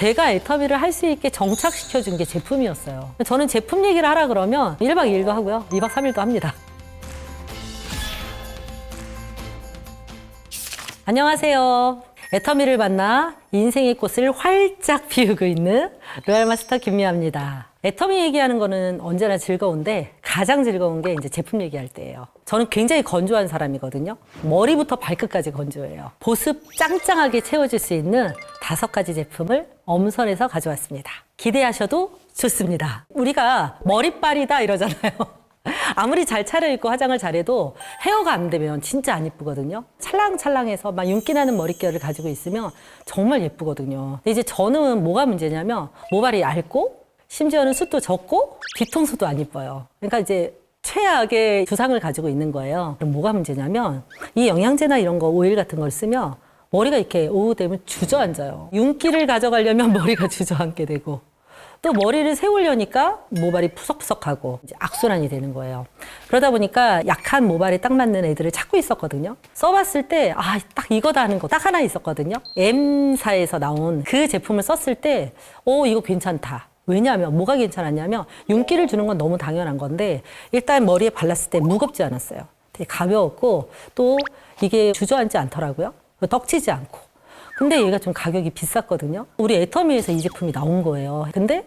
제가 애터미를 할 수 있게 정착시켜준 게 제품이었어요. 저는 제품 얘기를 하라 그러면 1박 2일도 하고요. 2박 3일도 합니다. 안녕하세요. 애터미를 만나 인생의 꽃을 활짝 피우고 있는 로얄마스터 김미아입니다. 애터미 얘기하는 거는 언제나 즐거운데 가장 즐거운 게 이제 제품 얘기할 때예요. 저는 굉장히 건조한 사람이거든요. 머리부터 발끝까지 건조해요. 보습 짱짱하게 채워줄 수 있는 5가지 제품을 엄선해서 가져왔습니다. 기대하셔도 좋습니다. 우리가 머리빨이다 이러잖아요. 아무리 잘 차려입고 화장을 잘해도 헤어가 안 되면 진짜 안 예쁘거든요. 찰랑찰랑해서 막 윤기 나는 머릿결을 가지고 있으면 정말 예쁘거든요. 근데 이제 저는 뭐가 문제냐면 모발이 얇고 심지어는 숱도 적고 뒤통수도 안 예뻐요. 그러니까 이제 최악의 두상을 가지고 있는 거예요. 그럼 뭐가 문제냐면 이 영양제나 이런 거 오일 같은 걸 쓰면 머리가 이렇게 오후 되면 주저앉아요. 윤기를 가져가려면 머리가 주저앉게 되고 또 머리를 세우려니까 모발이 푸석푸석하고 이제 악순환이 되는 거예요. 그러다 보니까 약한 모발에 딱 맞는 애들을 찾고 있었거든요. 써봤을 때 딱 이거다 하는 거 딱 하나 있었거든요. M사에서 나온 그 제품을 썼을 때 이거 괜찮다. 왜냐하면 뭐가 괜찮았냐면 윤기를 주는 건 너무 당연한 건데 일단 머리에 발랐을 때 무겁지 않았어요. 되게 가벼웠고 또 이게 주저앉지 않더라고요. 떡지지 않고. 근데 얘가 좀 가격이 비쌌거든요. 우리 애터미에서 이 제품이 나온 거예요. 근데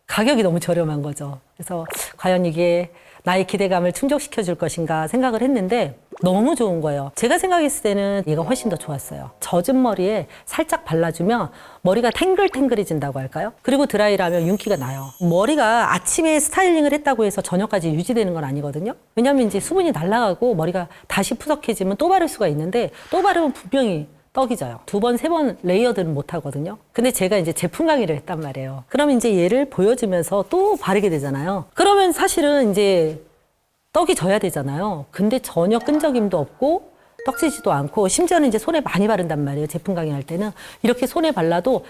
가격이 너무 저렴한 거죠. 그래서 과연 이게 나의 기대감을 충족시켜 줄 것인가 생각을 했는데 너무 좋은 거예요. 제가 생각했을 때는 얘가 훨씬 더 좋았어요. 젖은 머리에 살짝 발라주면 머리가 탱글탱글해진다고 할까요? 그리고 드라이를 하면 윤기가 나요. 머리가 아침에 스타일링을 했다고 해서 저녁까지 유지되는 건 아니거든요. 왜냐하면 이제 수분이 날아가고 머리가 다시 푸석해지면 또 바를 수가 있는데 또 바르면 분명히 떡이 져요. 2번, 3번 레이어드는 못 하거든요. 근데 제가 이제 제품 강의를 했단 말이에요. 그럼 이제 얘를 보여주면서 또 바르게 되잖아요. 그러면 사실은 이제 떡이 져야 되잖아요. 근데 전혀 끈적임도 없고 떡지지도 않고 심지어는 이제 손에 많이 바른단 말이에요. 제품 강의할 때는 이렇게 손에 발라도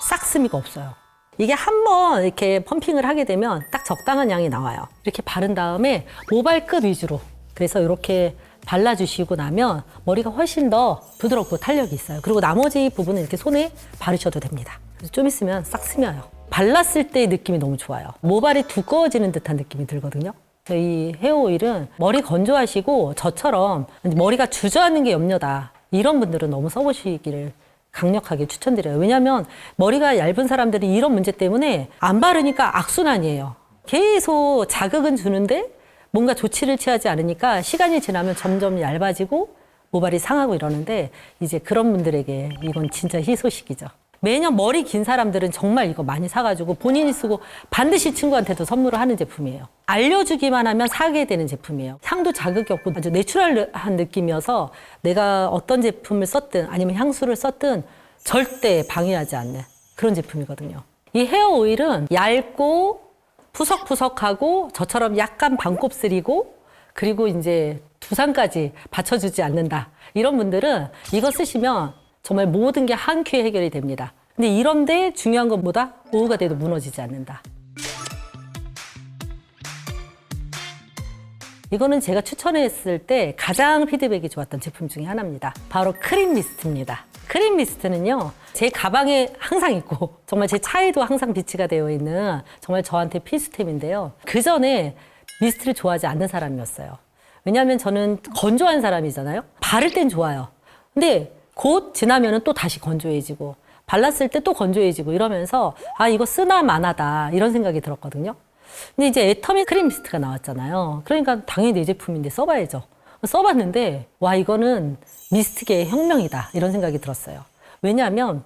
싹스미가 없어요. 이게 한번 이렇게 펌핑을 하게 되면 딱 적당한 양이 나와요. 이렇게 바른 다음에 모발 끝 위주로. 그래서 이렇게 발라주시고 나면 머리가 훨씬 더 부드럽고 탄력이 있어요. 그리고 나머지 부분은 이렇게 손에 바르셔도 됩니다. 그래서 좀 있으면 싹 스며요. 발랐을 때의 느낌이 너무 좋아요. 모발이 두꺼워지는 듯한 느낌이 들거든요. 이 헤어 오일은 머리 건조하시고 저처럼 머리가 주저앉는 게 염려다. 이런 분들은 너무 써보시기를 강력하게 추천드려요. 왜냐하면 머리가 얇은 사람들이 이런 문제 때문에 안 바르니까 악순환이에요. 계속 자극은 주는데 뭔가 조치를 취하지 않으니까 시간이 지나면 점점 얇아지고 모발이 상하고 이러는데 이제 그런 분들에게 이건 진짜 희소식이죠. 매년 머리 긴 사람들은 정말 이거 많이 사가지고 본인이 쓰고 반드시 친구한테도 선물을 하는 제품이에요. 알려주기만 하면 사게 되는 제품이에요. 향도 자극이 없고 아주 내추럴한 느낌이어서 내가 어떤 제품을 썼든 아니면 향수를 썼든 절대 방해하지 않는 그런 제품이거든요. 이 헤어 오일은 얇고 푸석푸석하고 저처럼 약간 반곱슬이고 그리고 이제 두상까지 받쳐주지 않는다. 이런 분들은 이거 쓰시면 정말 모든 게 한 큐에 해결이 됩니다. 근데 이런데 중요한 건 뭐다? 오후가 돼도 무너지지 않는다. 이거는 제가 추천했을 때 가장 피드백이 좋았던 제품 중에 하나입니다. 바로 크림 미스트입니다. 크림 미스트는요, 제 가방에 항상 있고 정말 제 차에도 항상 비치가 되어 있는 정말 저한테 필수템인데요. 그 전에 미스트를 좋아하지 않는 사람이었어요. 왜냐하면 저는 건조한 사람이잖아요. 바를 땐 좋아요. 근데 곧 지나면 또 다시 건조해지고 발랐을 때 또 건조해지고 이러면서 이거 쓰나 마나다 이런 생각이 들었거든요. 근데 이제 애터미 크림 미스트가 나왔잖아요. 그러니까 당연히 내 제품인데 써봐야죠. 써봤는데 이거는 미스트계의 혁명이다 이런 생각이 들었어요. 왜냐하면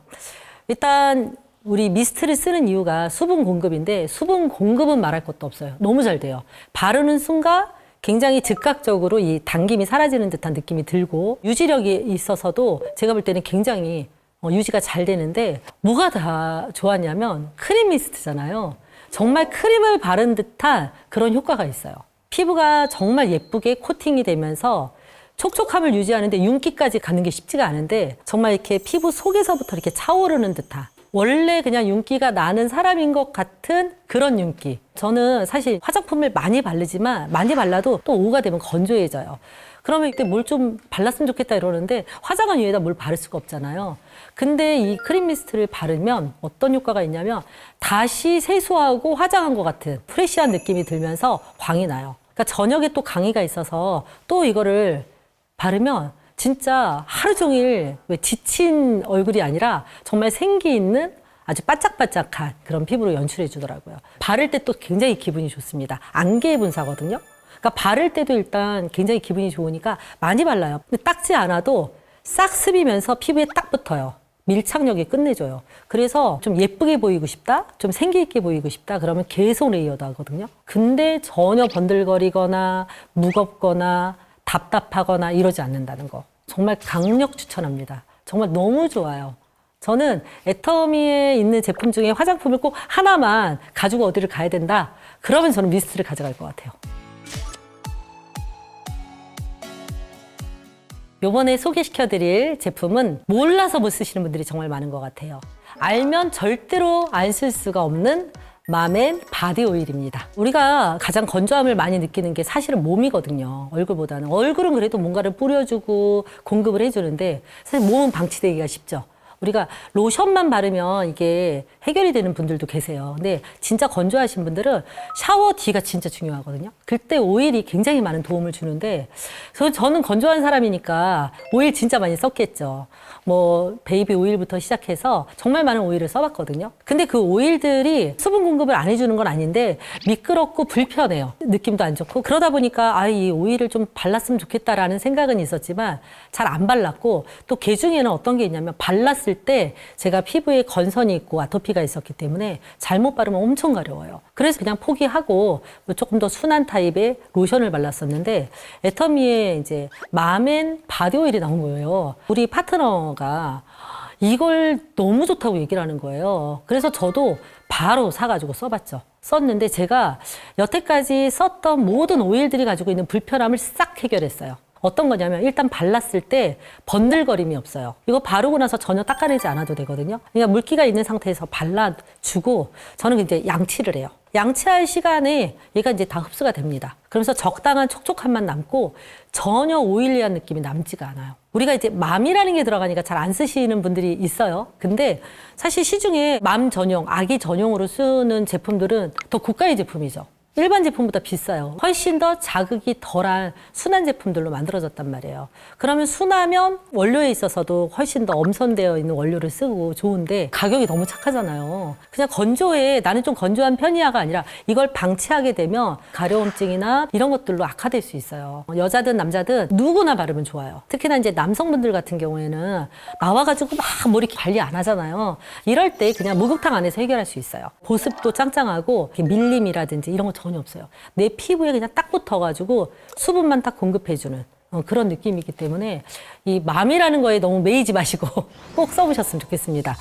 일단 우리 미스트를 쓰는 이유가 수분 공급인데 수분 공급은 말할 것도 없어요. 너무 잘 돼요. 바르는 순간 굉장히 즉각적으로 이 당김이 사라지는 듯한 느낌이 들고 유지력이 있어서도 제가 볼 때는 굉장히 유지가 잘 되는데 뭐가 다 좋았냐면 크림 미스트잖아요. 정말 크림을 바른 듯한 그런 효과가 있어요. 피부가 정말 예쁘게 코팅이 되면서 촉촉함을 유지하는데 윤기까지 가는 게 쉽지가 않은데 정말 이렇게 피부 속에서부터 이렇게 차오르는 듯한 원래 그냥 윤기가 나는 사람인 것 같은 그런 윤기. 저는 사실 화장품을 많이 바르지만 많이 발라도 또 오후가 되면 건조해져요. 그러면 이때 뭘 좀 발랐으면 좋겠다 이러는데 화장한 위에다 뭘 바를 수가 없잖아요. 근데 이 크림 미스트를 바르면 어떤 효과가 있냐면 다시 세수하고 화장한 것 같은 프레시한 느낌이 들면서 광이 나요. 그러니까 저녁에 또 강의가 있어서 또 이거를 바르면 진짜 하루 종일 왜 지친 얼굴이 아니라 정말 생기 있는 아주 바짝바짝한 그런 피부로 연출해 주더라고요. 바를 때 또 굉장히 기분이 좋습니다. 안개 분사거든요. 그러니까 바를 때도 일단 굉장히 기분이 좋으니까 많이 발라요. 근데 닦지 않아도 싹 스비면서 피부에 딱 붙어요. 밀착력이 끝내줘요. 그래서 좀 예쁘게 보이고 싶다, 좀 생기 있게 보이고 싶다, 그러면 계속 레이어드 하거든요. 근데 전혀 번들거리거나 무겁거나 답답하거나 이러지 않는다는 거. 정말 강력 추천합니다. 정말 너무 좋아요. 저는 애터미에 있는 제품 중에 화장품을 꼭 하나만 가지고 어디를 가야 된다. 그러면 저는 미스트를 가져갈 것 같아요. 요번에 소개시켜드릴 제품은 몰라서 못 쓰시는 분들이 정말 많은 것 같아요. 알면 절대로 안 쓸 수가 없는 맘앤 바디 오일입니다. 우리가 가장 건조함을 많이 느끼는 게 사실은 몸이거든요. 얼굴보다는. 얼굴은 그래도 뭔가를 뿌려주고 공급을 해주는데 사실 몸은 방치되기가 쉽죠. 우리가 로션만 바르면 이게 해결이 되는 분들도 계세요. 근데 진짜 건조하신 분들은 샤워 뒤가 진짜 중요하거든요. 그때 오일이 굉장히 많은 도움을 주는데 저는 건조한 사람이니까 오일 진짜 많이 썼겠죠. 뭐 베이비 오일부터 시작해서 정말 많은 오일을 써봤거든요. 근데 그 오일들이 수분 공급을 안 해주는 건 아닌데 미끄럽고 불편해요. 느낌도 안 좋고 그러다 보니까 이 오일을 좀 발랐으면 좋겠다라는 생각은 있었지만 잘 안 발랐고 또 그 중에는 어떤 게 있냐면 발랐을 때 제가 피부에 건선이 있고 아토피가 있었기 때문에 잘못 바르면 엄청 가려워요. 그래서 그냥 포기하고 조금 더 순한 타입의 로션을 발랐었는데 애터미에 이제 맘앤 바디 오일이 나온 거예요. 우리 파트너가 이걸 너무 좋다고 얘기를 하는 거예요. 그래서 저도 바로 사가지고 써봤죠. 썼는데 제가 여태까지 썼던 모든 오일들이 가지고 있는 불편함을 싹 해결했어요. 어떤 거냐면 일단 발랐을 때 번들거림이 없어요. 이거 바르고 나서 전혀 닦아내지 않아도 되거든요. 그러니까 물기가 있는 상태에서 발라주고 저는 이제 양치를 해요. 양치할 시간에 얘가 이제 다 흡수가 됩니다. 그러면서 적당한 촉촉함만 남고 전혀 오일리한 느낌이 남지가 않아요. 우리가 이제 맘이라는 게 들어가니까 잘 안 쓰시는 분들이 있어요. 근데 사실 시중에 맘 전용, 아기 전용으로 쓰는 제품들은 더 고가의 제품이죠. 일반 제품보다 비싸요. 훨씬 더 자극이 덜한 순한 제품들로 만들어졌단 말이에요. 그러면 순하면 원료에 있어서도 훨씬 더 엄선되어 있는 원료를 쓰고 좋은데 가격이 너무 착하잖아요. 그냥 건조해, 나는 좀 건조한 편이야가 아니라 이걸 방치하게 되면 가려움증이나 이런 것들로 악화될 수 있어요. 여자든 남자든 누구나 바르면 좋아요. 특히나 이제 남성분들 같은 경우에는 나와가지고 막 머리 관리 안 하잖아요. 이럴 때 그냥 목욕탕 안에서 해결할 수 있어요. 보습도 짱짱하고 밀림이라든지 이런 거 전혀 없어요. 내 피부에 그냥 딱 붙어가지고 수분만 딱 공급해주는 그런 느낌이기 때문에 이 맘이라는 거에 너무 매이지 마시고 꼭 써보셨으면 좋겠습니다.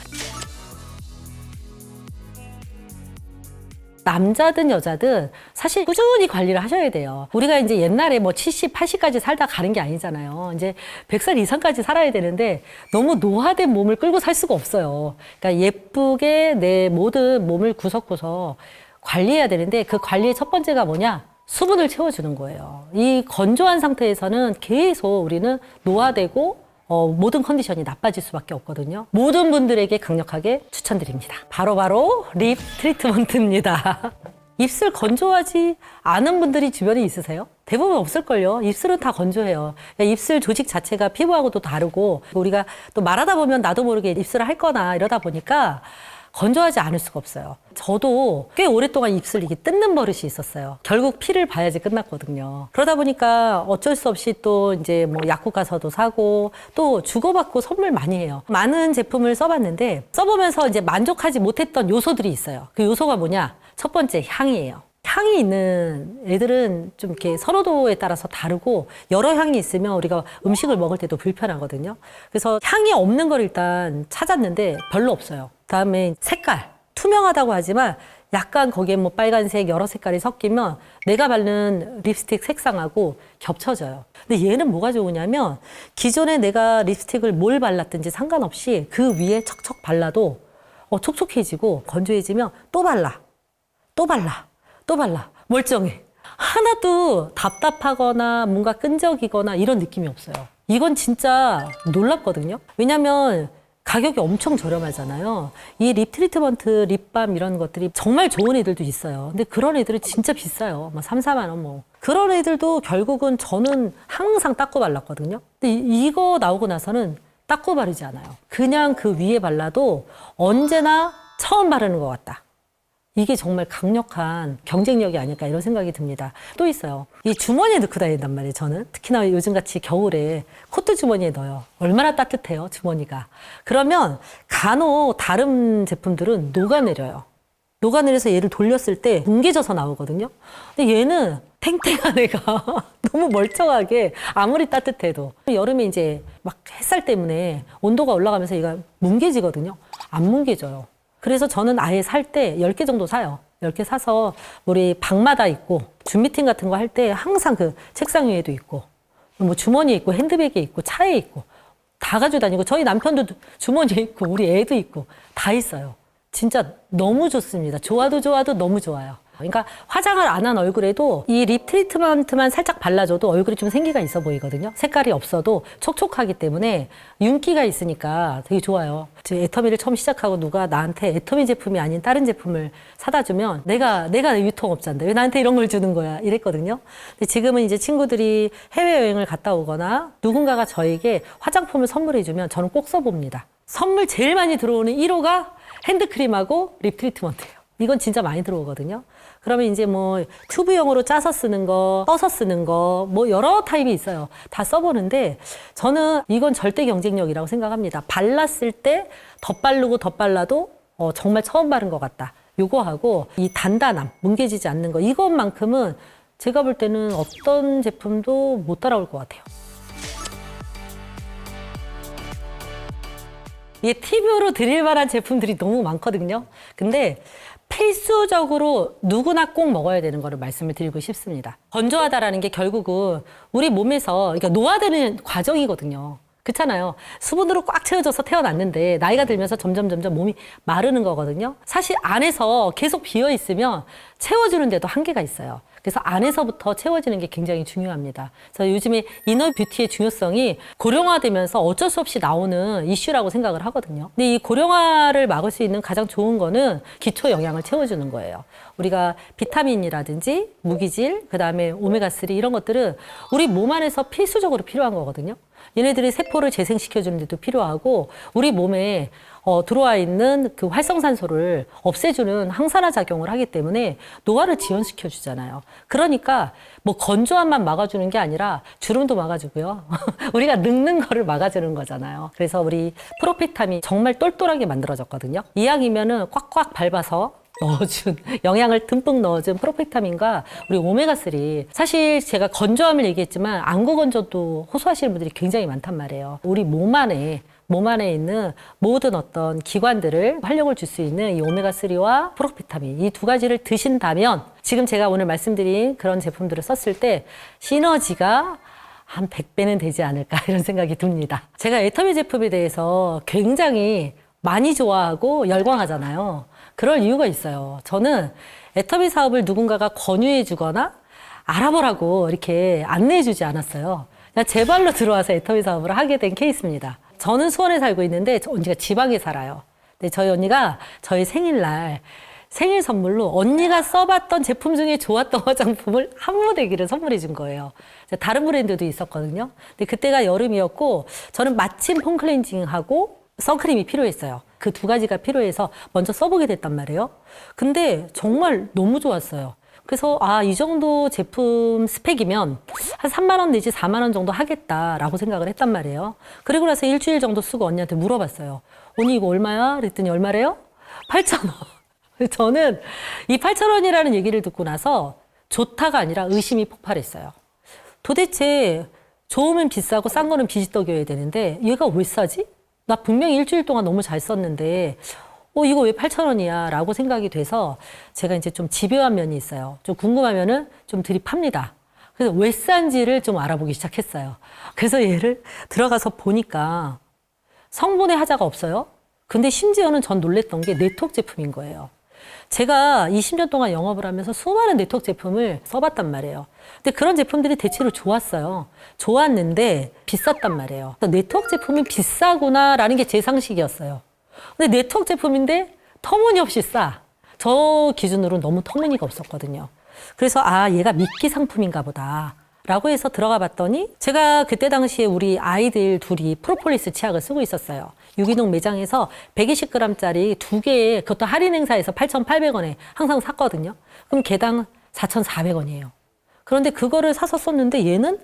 남자든 여자든 사실 꾸준히 관리를 하셔야 돼요. 우리가 이제 옛날에 뭐 70, 80까지 살다 가는 게 아니잖아요. 이제 100살 이상까지 살아야 되는데 너무 노화된 몸을 끌고 살 수가 없어요. 그러니까 예쁘게 내 모든 몸을 구석구석 관리해야 되는데 그 관리의 첫 번째가 뭐냐? 수분을 채워주는 거예요. 이 건조한 상태에서는 계속 우리는 노화되고 모든 컨디션이 나빠질 수밖에 없거든요. 모든 분들에게 강력하게 추천드립니다. 바로바로 립 트리트먼트입니다. 입술 건조하지 않은 분들이 주변에 있으세요? 대부분 없을걸요. 입술은 다 건조해요. 입술 조직 자체가 피부하고도 다르고 우리가 또 말하다 보면 나도 모르게 입술을 할 거나 이러다 보니까 건조하지 않을 수가 없어요. 저도 꽤 오랫동안 입술 이게 뜯는 버릇이 있었어요. 결국 피를 봐야지 끝났거든요. 그러다 보니까 어쩔 수 없이 또 이제 뭐 약국 가서도 사고 또 주고받고 선물 많이 해요. 많은 제품을 써봤는데 써보면서 이제 만족하지 못했던 요소들이 있어요. 그 요소가 뭐냐? 첫 번째 향이에요. 향이 있는 애들은 좀 이렇게 선호도에 따라서 다르고 여러 향이 있으면 우리가 음식을 먹을 때도 불편하거든요. 그래서 향이 없는 걸 일단 찾았는데 별로 없어요. 그다음에 색깔, 투명하다고 하지만 약간 거기에 뭐 빨간색 여러 색깔이 섞이면 내가 바르는 립스틱 색상하고 겹쳐져요. 근데 얘는 뭐가 좋으냐면 기존에 내가 립스틱을 뭘 발랐든지 상관없이 그 위에 척척 발라도 촉촉해지고 건조해지면 또 발라, 또 발라, 또 발라. 멀쩡해. 하나도 답답하거나 뭔가 끈적이거나 이런 느낌이 없어요. 이건 진짜 놀랍거든요. 왜냐면 가격이 엄청 저렴하잖아요. 이 립 트리트먼트, 립밤 이런 것들이 정말 좋은 애들도 있어요. 근데 그런 애들은 진짜 비싸요. 뭐 3, 4만 원 뭐. 그런 애들도 결국은 저는 항상 닦고 발랐거든요. 근데 이거 나오고 나서는 닦고 바르지 않아요. 그냥 그 위에 발라도 언제나 처음 바르는 것 같다. 이게 정말 강력한 경쟁력이 아닐까 이런 생각이 듭니다. 또 있어요. 이 주머니에 넣고 다닌단 말이에요, 저는. 특히나 요즘같이 겨울에 코트 주머니에 넣어요. 얼마나 따뜻해요, 주머니가. 그러면 간혹 다른 제품들은 녹아내려요. 녹아내려서 얘를 돌렸을 때 뭉개져서 나오거든요. 근데 얘는 탱탱한 애가 너무 멀쩡하게 아무리 따뜻해도 여름에 이제 막 햇살 때문에 온도가 올라가면서 얘가 뭉개지거든요. 안 뭉개져요. 그래서 저는 아예 살 때 10개 정도 사요. 10개 사서 우리 방마다 있고 줌 미팅 같은 거 할 때 항상 그 책상 위에도 있고 뭐 주머니에 있고 핸드백에 있고 차에 있고 다 가지고 다니고 저희 남편도 주머니에 있고 우리 애도 있고 다 있어요. 진짜 너무 좋습니다. 좋아도 너무 좋아요. 그러니까 화장을 안 한 얼굴에도 이 립 트리트먼트만 살짝 발라줘도 얼굴이 좀 생기가 있어 보이거든요. 색깔이 없어도 촉촉하기 때문에 윤기가 있으니까 되게 좋아요. 애터미를 처음 시작하고 누가 나한테 애터미 제품이 아닌 다른 제품을 사다 주면 내가 유통업자인데 왜 나한테 이런 걸 주는 거야 이랬거든요. 근데 지금은 이제 친구들이 해외여행을 갔다 오거나 누군가가 저에게 화장품을 선물해 주면 저는 꼭 써봅니다. 선물 제일 많이 들어오는 1호가 핸드크림하고 립 트리트먼트예요. 이건 진짜 많이 들어오거든요. 그러면 이제 뭐 튜브용으로 짜서 쓰는 거, 떠서 쓰는 거, 뭐 여러 타입이 있어요. 다 써보는데 저는 이건 절대 경쟁력이라고 생각합니다. 발랐을 때 덧바르고 덧발라도 정말 처음 바른 것 같다. 요거하고 이 단단함, 뭉개지지 않는 거 이것만큼은 제가 볼 때는 어떤 제품도 못 따라올 것 같아요. 이게 팁으로 드릴 만한 제품들이 너무 많거든요. 근데 필수적으로 누구나 꼭 먹어야 되는 거를 말씀을 드리고 싶습니다. 건조하다라는 게 결국은 우리 몸에서 그러니까 노화되는 과정이거든요. 그렇잖아요. 수분으로 꽉 채워져서 태어났는데 나이가 들면서 점점 몸이 마르는 거거든요. 사실 안에서 계속 비어 있으면 채워주는데도 한계가 있어요. 그래서 안에서부터 채워지는 게 굉장히 중요합니다. 그래서 요즘에 이너 뷰티의 중요성이 고령화되면서 어쩔 수 없이 나오는 이슈라고 생각을 하거든요. 근데 이 고령화를 막을 수 있는 가장 좋은 거는 기초 영양을 채워주는 거예요. 우리가 비타민이라든지 무기질, 그다음에 오메가3 이런 것들은 우리 몸 안에서 필수적으로 필요한 거거든요. 얘네들이 세포를 재생시켜주는 데도 필요하고 우리 몸에 들어와 있는 그 활성산소를 없애주는 항산화 작용을 하기 때문에 노화를 지연시켜 주잖아요. 그러니까 뭐 건조함만 막아주는 게 아니라 주름도 막아주고요. 우리가 늙는 거를 막아주는 거잖아요. 그래서 우리 프로피타민 정말 똘똘하게 만들어졌거든요. 이왕이면은 꽉꽉 밟아서 넣어준 영양을 듬뿍 넣어준 프로페타민과 우리 오메가3 사실 제가 건조함을 얘기했지만 안구 건조도 호소하시는 분들이 굉장히 많단 말이에요. 우리 몸 안에 있는 모든 어떤 기관들을 활력을 줄 수 있는 이 오메가3와 프로피타민 이 두 가지를 드신다면 지금 제가 오늘 말씀드린 그런 제품들을 썼을 때 시너지가 한 100배는 되지 않을까 이런 생각이 듭니다. 제가 애터미 제품에 대해서 굉장히 많이 좋아하고 열광하잖아요. 그럴 이유가 있어요. 저는 애터미 사업을 누군가가 권유해 주거나 알아보라고 이렇게 안내해 주지 않았어요. 그냥 제 발로 들어와서 애터미 사업을 하게 된 케이스입니다. 저는 수원에 살고 있는데 언니가 지방에 살아요. 근데 저희 언니가 저희 생일날 생일 선물로 언니가 써봤던 제품 중에 좋았던 화장품을 한 무대기를 선물해 준 거예요. 다른 브랜드도 있었거든요. 근데 그때가 여름이었고 저는 마침 폼클렌징하고 선크림이 필요했어요. 그 두 가지가 필요해서 먼저 써보게 됐단 말이에요. 근데 정말 너무 좋았어요. 그래서 이 정도 제품 스펙이면 한 3만 원 내지 4만 원 정도 하겠다라고 생각을 했단 말이에요. 그리고 나서 일주일 정도 쓰고 언니한테 물어봤어요. 언니 이거 얼마야? 그랬더니 얼마래요? 8,000원. 저는 이 8,000원이라는 얘기를 듣고 나서 좋다가 아니라 의심이 폭발했어요. 도대체 좋으면 비싸고 싼 거는 비지떡여야 되는데 얘가 왜 싸지? 나 분명히 일주일 동안 너무 잘 썼는데 이거 왜 8,000원이야? 라고 생각이 돼서 제가 이제 좀 집요한 면이 있어요. 좀 궁금하면은 좀 들이팝니다. 그래서 왜 싼지를 좀 알아보기 시작했어요. 그래서 얘를 들어가서 보니까 성분에 하자가 없어요. 근데 심지어는 전 놀랬던 게 네트워크 제품인 거예요. 제가 20년 동안 영업을 하면서 수많은 네트워크 제품을 써봤단 말이에요. 근데 그런 제품들이 대체로 좋았어요. 좋았는데 비쌌단 말이에요. 네트워크 제품이 비싸구나라는 게 제 상식이었어요. 근데 네트워크 제품인데 터무니없이 싸. 저 기준으로 너무 터무니가 없었거든요. 그래서 얘가 미끼 상품인가 보다 라고 해서 들어가 봤더니 제가 그때 당시에 우리 아이들 둘이 프로폴리스 치약을 쓰고 있었어요. 유기농 매장에서 120g짜리 2개에 그것도 할인 행사에서 8,800원에 항상 샀거든요. 그럼 개당 4,400원이에요. 그런데 그거를 사서 썼는데 얘는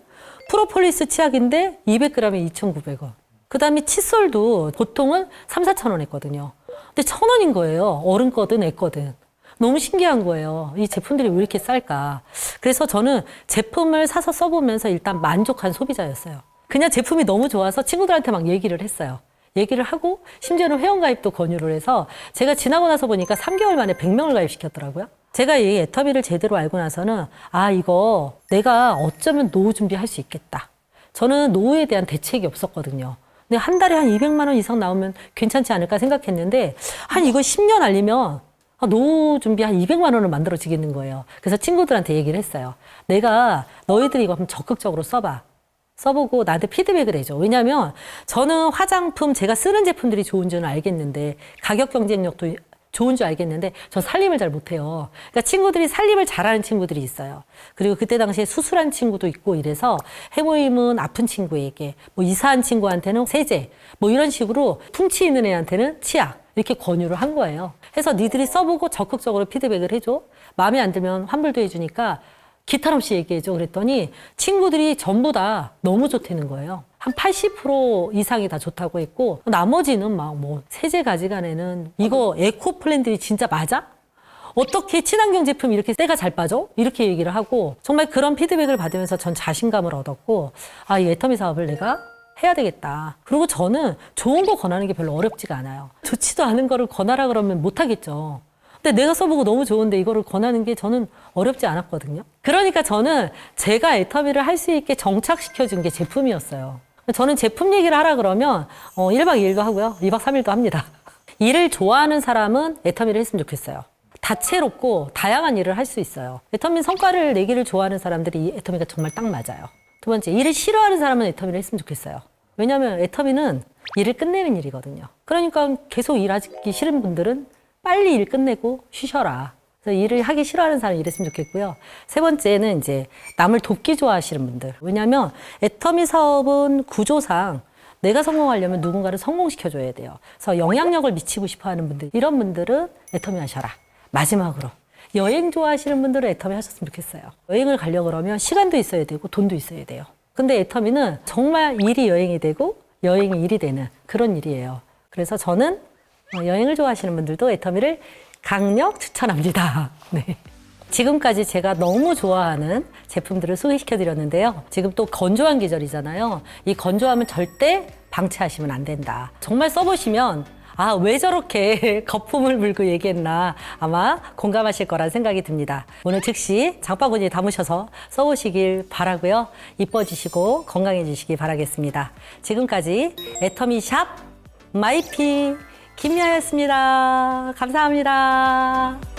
프로폴리스 치약인데 200g에 2,900원. 그 다음에 칫솔도 보통은 3, 4,000원 했거든요. 근데 1,000원인 거예요. 어른 거든 애 거든. 너무 신기한 거예요. 이 제품들이 왜 이렇게 쌀까? 그래서 저는 제품을 사서 써보면서 일단 만족한 소비자였어요. 그냥 제품이 너무 좋아서 친구들한테 막 얘기를 했어요. 얘기를 하고 심지어는 회원가입도 권유를 해서 제가 지나고 나서 보니까 3개월 만에 100명을 가입시켰더라고요. 제가 이 애터미를 제대로 알고 나서는 이거 내가 어쩌면 노후 준비할 수 있겠다. 저는 노후에 대한 대책이 없었거든요. 근데 한 달에 한 200만 원 이상 나오면 괜찮지 않을까 생각했는데 이거 10년 알리면 노후 준비 한 200만 원을 만들어지겠는 거예요. 그래서 친구들한테 얘기를 했어요. 내가 너희들이 이거 한번 적극적으로 써봐. 써보고 나한테 피드백을 해줘. 왜냐면 저는 화장품 제가 쓰는 제품들이 좋은 줄은 알겠는데 가격 경쟁력도 좋은 줄 알겠는데 전 살림을 잘 못해요. 그러니까 친구들이 살림을 잘하는 친구들이 있어요. 그리고 그때 당시에 수술한 친구도 있고 이래서 해모임은 아픈 친구에게 뭐 이사한 친구한테는 세제 뭐 이런 식으로 풍치 있는 애한테는 치약 이렇게 권유를 한 거예요. 해서 니들이 써보고 적극적으로 피드백을 해줘. 마음에 안 들면 환불도 해주니까 기탄 없이 얘기해줘. 그랬더니 친구들이 전부 다 너무 좋다는 거예요. 한 80% 이상이 다 좋다고 했고 나머지는 막 뭐 세제 가져가네는 이거 에코 플랜들이 진짜 맞아? 어떻게 친환경 제품 이렇게 때가 잘 빠져? 이렇게 얘기를 하고 정말 그런 피드백을 받으면서 전 자신감을 얻었고 이 애터미 사업을 내가 해야 되겠다. 그리고 저는 좋은 거 권하는 게 별로 어렵지가 않아요. 좋지도 않은 거를 권하라 그러면 못 하겠죠. 근데 내가 써보고 너무 좋은데 이거를 권하는 게 저는 어렵지 않았거든요. 그러니까 저는 제가 애터미를 할 수 있게 정착시켜준 게 제품이었어요. 저는 제품 얘기를 하라 그러면 1박 2일도 하고요. 2박 3일도 합니다. 일을 좋아하는 사람은 애터미를 했으면 좋겠어요. 다채롭고 다양한 일을 할 수 있어요. 애터미 성과를 내기를 좋아하는 사람들이 이 애터미가 정말 딱 맞아요. 두 번째, 일을 싫어하는 사람은 애터미를 했으면 좋겠어요. 왜냐하면 애터미는 일을 끝내는 일이거든요. 그러니까 계속 일하기 싫은 분들은 빨리 일 끝내고 쉬셔라. 그래서 일을 하기 싫어하는 사람이 이랬으면 좋겠고요. 세 번째는 이제 남을 돕기 좋아하시는 분들. 왜냐하면 애터미 사업은 구조상 내가 성공하려면 누군가를 성공시켜줘야 돼요. 그래서 영향력을 미치고 싶어하는 분들, 이런 분들은 애터미 하셔라. 마지막으로 여행 좋아하시는 분들은 애터미 하셨으면 좋겠어요. 여행을 가려고 그러면 시간도 있어야 되고 돈도 있어야 돼요. 근데 애터미는 정말 일이 여행이 되고 여행이 일이 되는 그런 일이에요. 그래서 저는 여행을 좋아하시는 분들도 애터미를 강력 추천합니다. 네. 지금까지 제가 너무 좋아하는 제품들을 소개시켜 드렸는데요. 지금 또 건조한 계절이잖아요. 이 건조함은 절대 방치하시면 안 된다. 정말 써보시면 왜 저렇게 거품을 물고 얘기했나 아마 공감하실 거란 생각이 듭니다. 오늘 즉시 장바구니에 담으셔서 써보시길 바라고요. 이뻐지시고 건강해지시기 바라겠습니다. 지금까지 애터미샵 마이피 김미아였습니다. 감사합니다.